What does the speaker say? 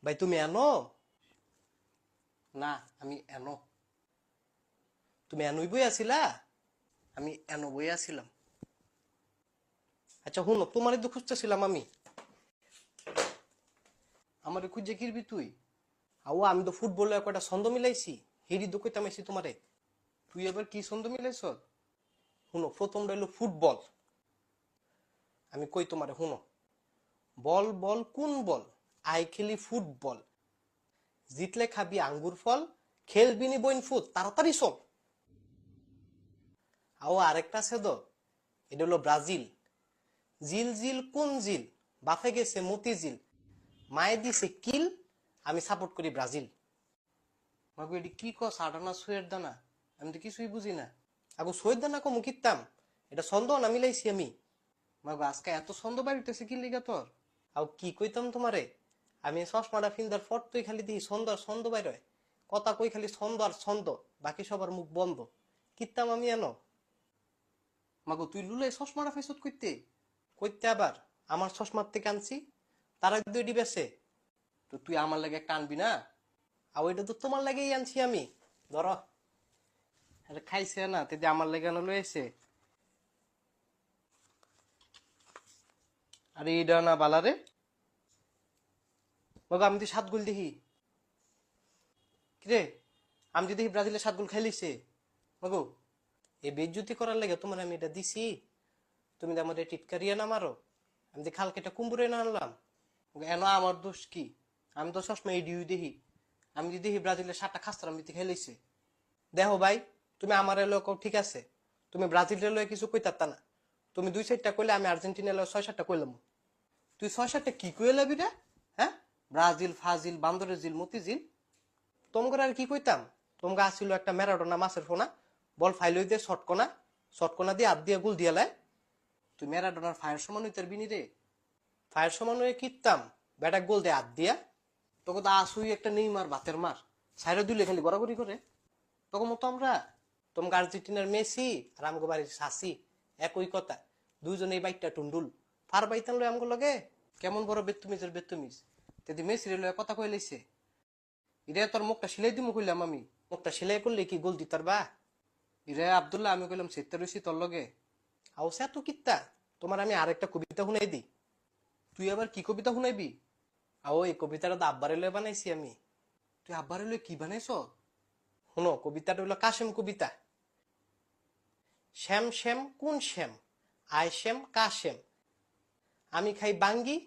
ভাই তুমি এনো? না, আমি এনো। তুমি এনই বই আছিলা? আমি এনো বই আছিলাম। আচ্ছা শুনো, তোমারই তো খুঁজতেছিলাম আমি। আমারে খুঁজে কিরবি তুই? আমি তো ফুটবলে একটা ছন্দ মিলাইছি। হেডি তো কইতাম আইছি তোমারে। তুই এবার কি ছন্দ মিলাইছ? শুনো, প্রথমটা হলো ফুটবল। আমি কই তোমারে, শুনো। বল বল কোন বল? আই খেলি ফুটবল। জিতলে খাবি আঙ্গুর ফল। খেলবি নি বইন ফুট, তাড়াতাড়ি চল। আরেকটা আছে তো, এটা হলো ব্রাজিল। জিল জিল কোন জিল? বাফে গেছে মতি জিল। মায়ে দিছে কিল। আমি সাপোর্ট করি ব্রাজিল। মাগো এটি কি কস, আডানা সুয়ের দানা? আমি তো কিছুই বুঝি না। আগো সুয়ের দানা কমু কিতাম। এটা ছন্দ না মিলাইছি আমি। মাগো আজকে এত ছন্দ বাড়িতেছে কি লিগা তোর? কি কইতাম তোমারে? আমি চশমাটা ফিন্দার ফট তুই খালি দিই ছন্দ আর ছন্দ বাইর হয়। কথা কই খালি ছন্দ আর ছন্দ। বাকি সবার মুখ বন্ধ। কিতাম আমি এনো। মাগো তুই লুলাই চশমাটা ফেসত কইতে? কইতে আবার? আমার চশমার থেকে আনছি। তারা দুই বেছে। তো তুই আমার লাগে একটা আনবি না? ওইটা তো তোমার লাগেই আনছি আমি। ধরো। এটা খাইছে না, তেদি আমার লাগে আনো লয়েছে। আরে এইটা না বালারে। বাবা আমি তো 7 গোল দেখি। কিরে, আমি যদি দেখি ব্রাজিলের 7 গোল খাইলিছে। মাগো এই বেজ্জুতি করার লাগে তোমার আমি এটা দিছি। তুমি তো আমার টিটকারিয়া না মারো। আমি যে খালকে এটা কুম্বুরে না আনলাম। এন আমার দোষ কি? আমি তো সবসময় এই ডিউ দেখি। আমি যদি দেখি ব্রাজিলের 7টা খাস্তার আমি খেলেছি। দেখো ভাই, তুমি আমার লোক ঠিক আছে। তুমি ব্রাজিলের লয়ে কিছু কইতারতা না। তুমি 2-4টা কইলে আমি আর্জেন্টিনার লয়ে 6-7টা কইলাম। তুই 6-7টা কি কইলে লাবি রে? হ্যাঁ, ব্রাজিল ফাজিল বান্দরের জিল মতিঝিল। তোমরা আর কি কইতাম? তোমরা আসছিল একটা ম্যারাডোনা মাছের ফোনা। বল ফাইল হইতে শটকোনা। শটকোনা দিয়ে হাত দিয়ে গুল দিয়ে লাই। তুই ম্যারাডোনার ফায়ার সমান হইতে বিনি রে। ফায়ার সমান হয়ে কিতাম। ব্যাটা গোল দিয়ে হাত দিয়া। তোকে তো আসুই একটা নেইমার ভাতের মার। সাইরে দিলে খালি গড়াগড়ি করে। তখন মতো আমরা তোমাকে আর্জেন্টিনার মেসি আর আমগো বাড়ির সাসি একই কথা। দুইজনে এই বাইকটা টুন্ডুল। ফার বাইতান লয় আমগো লগে। কেমন বড় বেত্তুমিজের বেত্তুমিজ। তেদি মেসির লয়ে কথা কই লাইছে। ইরে তোর মুখটা সিলাই দিমু কইলাম আমি। মুখটা সেলাই করলে কি গোল দিতার বা? ইরে আব্দুল্লাহ আমি কইলাম সেতে রইছি তোর লগে। সে তো কিত্তা। তোমার আমি আরেকটা কবিতা শুনাই দিই। তুই আবার কি কবিতা শুনাইবি? এই কবিতাটা তো আব্বারে লয়ে বানাইছি আমি। তুই আব্বারে লয়ে কি বানাইছ? শুনো, কবিতাটা হইলো কাশেম কবিতা। শ্যাম শ্যাম কোন শ্যাম? আয় শ্যাম কাশেম। আমি খাই বাঙ্গি।